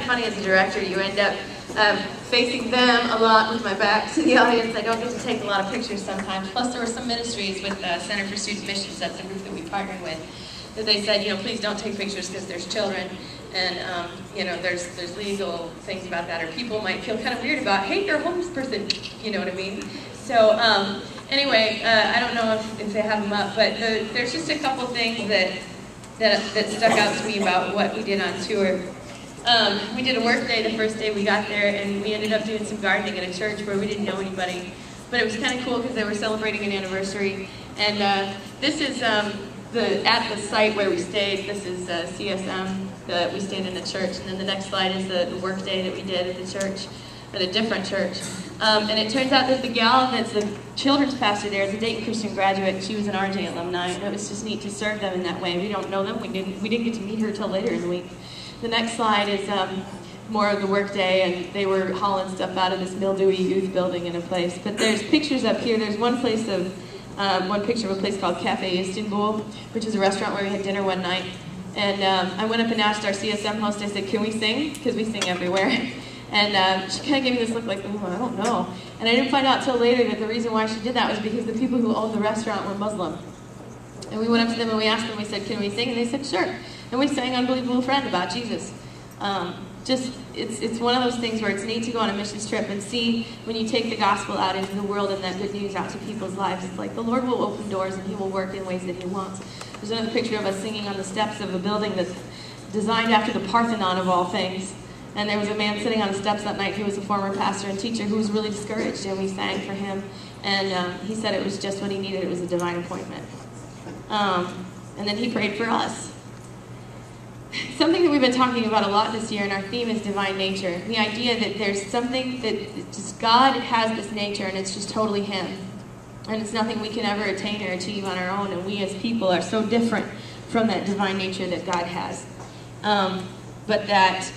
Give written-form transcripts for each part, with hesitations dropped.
funny as a director. You end up facing them a lot with my back to the audience. I don't get to take a lot of pictures sometimes. Plus, there were some ministries with Center for Student Missions, that's the group that we partnered with, that they said, you know, please don't take pictures because there's children, and you know, there's legal things about that, or people might feel kind of weird about, hey, you're a homeless person, you know what I mean? So anyway, I don't know if they have them up, but there's just a couple things that stuck out to me about what we did on tour. We did a work day the first day we got there, and we ended up doing some gardening at a church where we didn't know anybody. But it was kind of cool because they were celebrating an anniversary. And this is at the site where we stayed. This is CSM. We stayed in a church. And then the next slide is the work day that we did at the church, at a different church. And it turns out that the gal that's the children's pastor there is a Dayton Christian graduate. She was an RJ alumni, and it was just neat to serve them in that way. We don't know them. We didn't get to meet her till later in the week. The next slide is more of the work day, and they were hauling stuff out of this mildewy youth building in a place. But there's pictures up here. There's one picture of a place called Cafe Istanbul, which is a restaurant where we had dinner one night. And I went up and asked our CSM host, I said, can we sing? Because we sing everywhere. And she kind of gave me this look like, oh, I don't know. And I didn't find out till later that the reason why she did that was because the people who owned the restaurant were Muslim. And we went up to them and we asked them, we said, can we sing? And they said, sure. And we sang Unbelievable Friend about Jesus. It's one of those things where it's neat to go on a missions trip and see when you take the gospel out into the world and that good news out to people's lives. It's like the Lord will open doors and He will work in ways that He wants. There's another picture of us singing on the steps of a building that's designed after the Parthenon of all things. And there was a man sitting on the steps that night who was a former pastor and teacher who was really discouraged, and we sang for him. And he said it was just what he needed. It was a divine appointment. And then he prayed for us. Something that we've been talking about a lot this year, and our theme is divine nature. The idea that there's something that just God has this nature, and it's just totally Him. And it's nothing we can ever attain or achieve on our own, and we as people are so different from that divine nature that God has. But that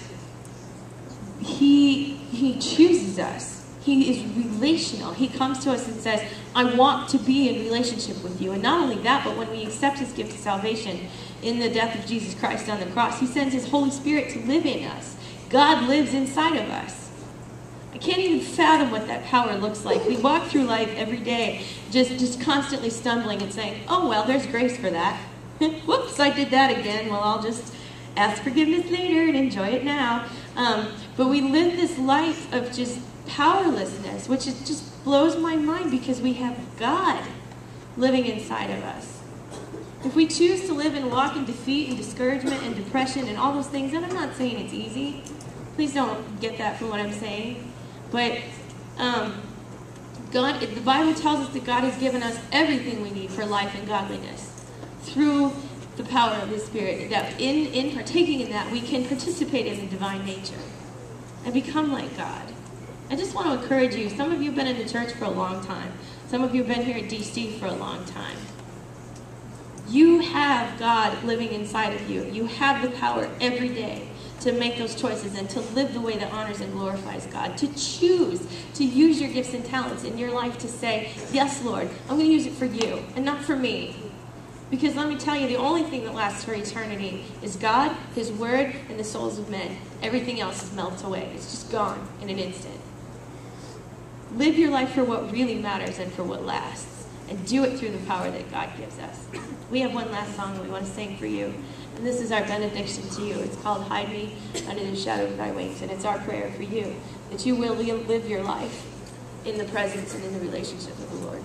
He chooses us. He is relational. He comes to us and says, I want to be in relationship with you. And not only that, but when we accept His gift of salvation in the death of Jesus Christ on the cross, He sends His Holy Spirit to live in us. God lives inside of us. I can't even fathom what that power looks like. We walk through life every day just constantly stumbling and saying, oh, well, there's grace for that. Whoops, I did that again. Well, I'll just ask forgiveness later and enjoy it now. But we live this life of just powerlessness, which just blows my mind because we have God living inside of us. If we choose to live and walk in defeat and discouragement and depression and all those things, and I'm not saying it's easy. Please don't get that from what I'm saying. But God, the Bible tells us that God has given us everything we need for life and godliness through the power of His Spirit. That in partaking in that, we can participate in the divine nature and become like God. I just want to encourage you. Some of you have been in the church for a long time. Some of you have been here at DC for a long time. You have God living inside of you. You have the power every day to make those choices and to live the way that honors and glorifies God. To choose to use your gifts and talents in your life to say, yes, Lord, I'm going to use it for you and not for me. Because let me tell you, the only thing that lasts for eternity is God, His Word, and the souls of men. Everything else melts away. It's just gone in an instant. Live your life for what really matters and for what lasts. And do it through the power that God gives us. We have one last song that we want to sing for you. And this is our benediction to you. It's called Hide Me Under the Shadow of Thy Wings. And it's our prayer for you, that you will live your life in the presence and in the relationship of the Lord.